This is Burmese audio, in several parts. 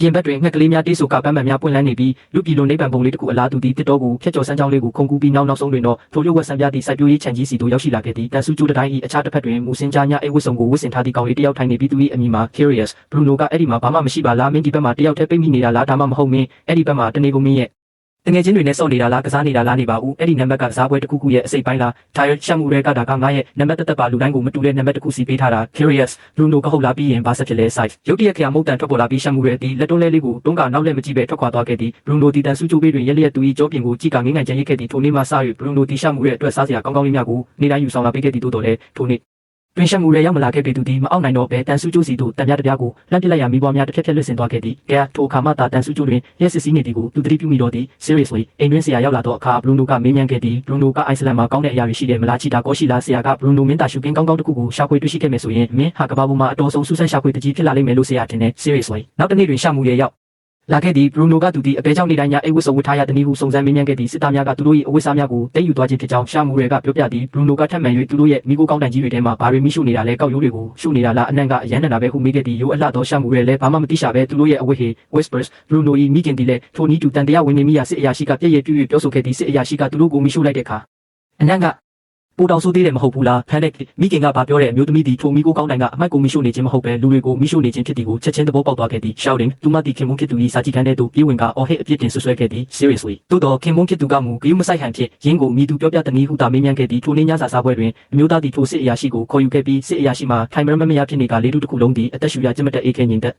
ပြင်ဘက်တွင်ငှက်ကလေးများတေးဆိုကပန်းမှန်များပွင့်လန်းနေပြီးလူပြည်လိုနိဗ္ဗာန်ပုံလေးတစ်ခုအလားတူသည့်တစ်တော်ကိုဖျက်ကျော်စမ်းကြောင်းလေးကိုခုန်ကူးပြီးနောက်ဆုံးတွင်တော့ထိုလျှို့ဝှက်ဆံပြသည့်စိုက်ပျိုးရေးခြံကြီးစီသို့ရောက်ရှိလာခဲ့သည်တန်ဆူကျိုးတစ်တိုင်း၏အခြားတစ်ဖက်တွင်မူစင်ကြားညအိတ်ဝတ်စုံကိုဝတ်ဆင်ထားသည့်ကောင်လေးတစ်ယောက်ထိုင်နေပြီးသူ၏အမည်မှာ Curious Bruno ကအဲ့ဒီမှာဘာမှမရှိပါလားမင်းဒီဘက်မှာတစ်ယောက်တည်းပိတ်မိနေတာလားဒါမှမဟုတ်မင်းအဲ့ဒီဘက်မှာတနေကုန်မင်းရဲ့တငယ်ချင်းတွေနဲ့စော့နေတာလားကစားနေတာလားနေပါဦးအဲ့ဒီနံပါတ်ကစားပွဲတစ်ခုခုရဲ့အစိပ်ပိုင်းလား Tired ရှက်မှုတွေကဒါကငါရဲ့နံပါတ်တက်ပါလူတိုင်းကိုမတူတဲ့နံပါတ်တစ်ခုစီပေးထားတာ Curious Bruno ကဟုတ်လားပြီးရင်ဘာဆက်ဖြစ်လဲ Size ရုတ်တရက်ခရမုတ်တန်ထွက်ပေါ်လာပြီးရှက်မှုတွေဒီလက်တွန်းလဲလေးကိုတွန်းကနောက်လက်မကြည့်ပဲထွက်ခွာသွားခဲ့သည် Bruno ဒီတန်ဆူချိုးပေးတွင်ရက်လျက်သူ၏ကြောပြင်ကိုကြည့်ကငင်းငိုင်ချင်ရိတ်ခဲ့သည်ထိုနေ့မှစ၍ Bruno ဒီရှက်မှုရဲ့အတွက်စားစရာကောင်းကောင်းလေးများကိုနေ့တိုင်းယူဆောင်လာပေးခဲ့သည်တို့တော်လဲထိုနေ့တွင်ရှက်မှုတွေရောက်မလာခဲ့ပေသူသည်မအောက်နိုင်တော့ဘဲတန်ဆူကျိုးစီတို့တံပြားတစ်ပြားကိုလှမ်းပစ်လိုက်ရမိဘွားများတစ်ဖြက်ဖြက်လွတ်ဆင်သွားခဲ့သည်ကဲထိုအခါမှသာတန်ဆူကျိုးတွင်ရက်စစ်စီးနေသည်ကိုသူတတိပြုမိတော့သည် seriously အိမ်တွင်ဆရာရောက်လာတော့အခါ Bruno ကမေးမြန်းခဲ့သည် Bruno ကအိုက်စလန်မှာကောင်းတဲ့အရာတွေရှိတယ်မလားချီတာကောရှိလားဆရာက Bruno မင်းတာရှုခင်းကောင်းကောင်းတစ်ခုကိုရှာဖွေတွေ့ရှိခဲ့မယ်ဆိုရင်မင်းဟာကဘာပေါ်မှာအတော်ဆုံးစူးစမ်းရှာဖွေတကြီးဖြစ်လာလိမ့်မယ်လို့ဆရာထင်တယ် seriously နောက်တစ်နေ့တွင်ရှာမှုရဲ့ရောက်လာခဲ့သည် Bruno ကသူသည်အပဲကြောင့်နေတိုင်းညအိတ်ဝတ်စုံဝတ်ထားရတဲ့နည်းဟုစုံစမ်းမေးမြန်းခဲ့သည်စစ်သားများကသူတို့၏အဝတ်စားများကိုတိတ်ယူသွားခြင်းဖြစ်ကြောင်းရှာမှုတွေကပြောပြသည် Bruno ကထပ်မံ၍သူတို့ရဲ့မိကိုကောင်းတန်ကြီးတွေထဲမှဘာတွေမိရှုနေတာလဲကောက်ရိုးတွေကိုရှုနေတာလားအနံ့ကအရန်နေတာပဲဟုမေးခဲ့သည်ရိုးအလှသောရှာမှုတွေလည်းဘာမှမသိရှာပဲသူတို့ရဲ့အဝတ်ဟေ whispers Bruno၏မိခင်သည်လည်းထိုနည်းတူတန်တရားဝင်နေမိရာစစ်အရာရှိကပြည့်ရပြည့်ပြောဆိုခဲ့သည်စစ်အရာရှိကသူတို့ကိုမိရှုလိုက်တဲ့အခါအနံ့ကပိုတောင်ဆိုးသေးတယ်မဟုတ်ဘူးလား panic မိခင်ကဘာပြောတဲ့အမျိုးသမီးဒီထိုမိကိုကောင်းတိုင်ကအမိုက်ကိုမိရှုနေခြင်းမဟုတ်ပဲလူတွေကိုမိရှုနေခြင်းဖြစ်သည်ကိုချက်ချင်းသဘောပေါက်သွားခဲ့သည် shouting သူမတီခင်မုန်းဖြစ်သူ၏စာကြည့်ခန်းထဲသို့ပြေးဝင်ကအော်ဟစ်အပြစ်တင်ဆွဆွဲခဲ့သည် seriously သို့တော်ခင်မုန်းဖြစ်သူကမူဂယုမဆိုင်ဟန်ဖြစ်ရင်းကိုမိသူပြောပြတဲ့နည်းဟုသာမေးမြန်းခဲ့သည်ထိုနေ့ညစာစားပွဲတွင်အမျိုးသားသည်ထိုစစ်အရာရှိကိုခေါ်ယူခဲ့ပြီးစစ်အရာရှိမှထိုင်မရမရဖြစ်နေကလေးတူတစ်ခုလုံးသည်အသက်ရှူရကျမတက်အေးခဲငြိမ်သက်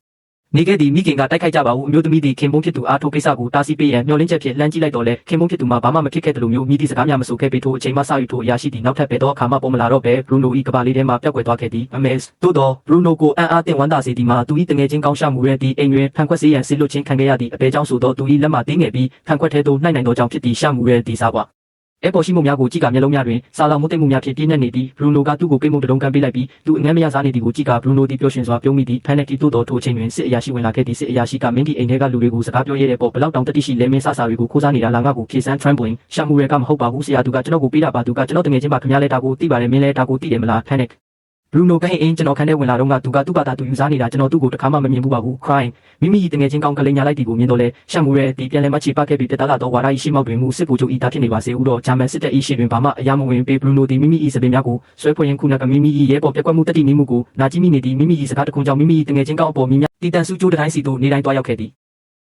နေခဲ့သည်မိခင်ကတိုက်ခိုက်ကြပါဦးအမျိုးသမီးသည်ခင်မုန်းဖြစ်သူအားထိုကိစ္စကိုတားဆီးပေးရန်မျှော်လင့်ချက်ဖြင့်လှမ်းကြည့်လိုက်တော့လဲခင်မုန်းဖြစ်သူမှဘာမှမဖြစ်ခဲ့တယ်လို့မျိုးမိသည့်စကားများမဆိုခဲ့ပေထိုအချိန်မှစယူထိုအရာရှိသည်နောက်ထပ်ပဲတော့အခါမှပေါ်မလာတော့ပဲ Bruno ၏ကဘာလေးထဲမှပျောက်ကွယ်သွားခဲ့သည်အမေသို့တော့ Bruno ကိုအံ့အားသင့်ဝမ်းသာစေသည်မှာသူ၏တငယ်ချင်းကောင်းရှာမှုရဲ့ဒီအိမ်တွင်ဖန်ခွက်စေးရန်ဆီလွတ်ခြင်းခံခဲ့ရသည့်အပေကြောင့်ဆိုတော့သူ၏လက်မှသေးငယ်ပြီးဖန်ခွက်ထဲသို့နှိုက်နိုင်သောကြောင့်ဖြစ်သည့်ရှာမှုရဲ့ဒီစားပွားအဲပေါ်ရှိမှုများကိုကြည့်ကမျက်လုံးများတွင်စာလောင်မှုသိမှုများဖြင့်ပြည့်နှက်နေသည် Bruno ကသူ့ကိုပိတ်မှုတလုံးကမ်းပေးလိုက်ပြီးသူအငမ်းမရစားနေသည်ကိုကြည့်က Bruno သည်ပျော်ရွှင်စွာပြုံးမိသည် panic သို့တော်ထိုအချိန်တွင်စစ်အရာရှိဝင်လာခဲ့သည်စစ်အရာရှိကမင်းဒီအိမ်ထဲကလူတွေကိုစကားပြောရတဲ့ပေါ်ဘလောက်တောင်တတိရှိလဲမင်းဆဆတွေကိုခိုးစားနေတာလားငါ့ကိုဖြေစမ်း trembling ရှာမှုတွေကမဟုတ်ပါဘူးဆရာသူကကျွန်တော်ကိုပေးတာပါသူကကျွန်တော်တငယ်ချင်းပါခင်ဗျားလဲဒါကိုသိပါတယ်မင်းလဲဒါကိုသိတယ်မလား panic Bruno ကဟင်းကျွန်တော်ခန်းထဲဝင်လာတော့ကသူကသူ့ဘာသာသူယူစားနေတာကျွန်တော်သူ့ကိုတခါမှမမြင်ဘူးပါဘူး crying မိမိတငယ်ချင်းကောင်းကလေးညာလိုက်တီကိုမြင်တော့လဲရှက်မှုရဲ့ဒီပြန်လဲမချေပခဲ့ပြီးပြတ်သားလာတော့ဝါဒ၏ရှိမောက်တွင်မူစစ်ဗိုလ်ချုပ်ဤသားဖြစ်နေပါစေဦးတော့ဂျာမန်စစ်တပ်၏ရှေ့တွင်ဘာမှအရာမဝင်ပေး Bruno သည်မိမိ၏စပင်များကိုဆွဲဖွင့်ရင်ခုနကမိမိ၏ရဲပေါ်ပြက်ကွက်မှုတတိနေမှုကိုနာကြည့်မိနေသည်မိမိ၏စကားတခွန်းကြောင့်မိမိ၏တငယ်ချင်းကောင်းအပေါ်မိများတီတန်ဆူကျိုးတိုင်းစီသို့နေတိုင်းတွားရောက်ခဲ့သည်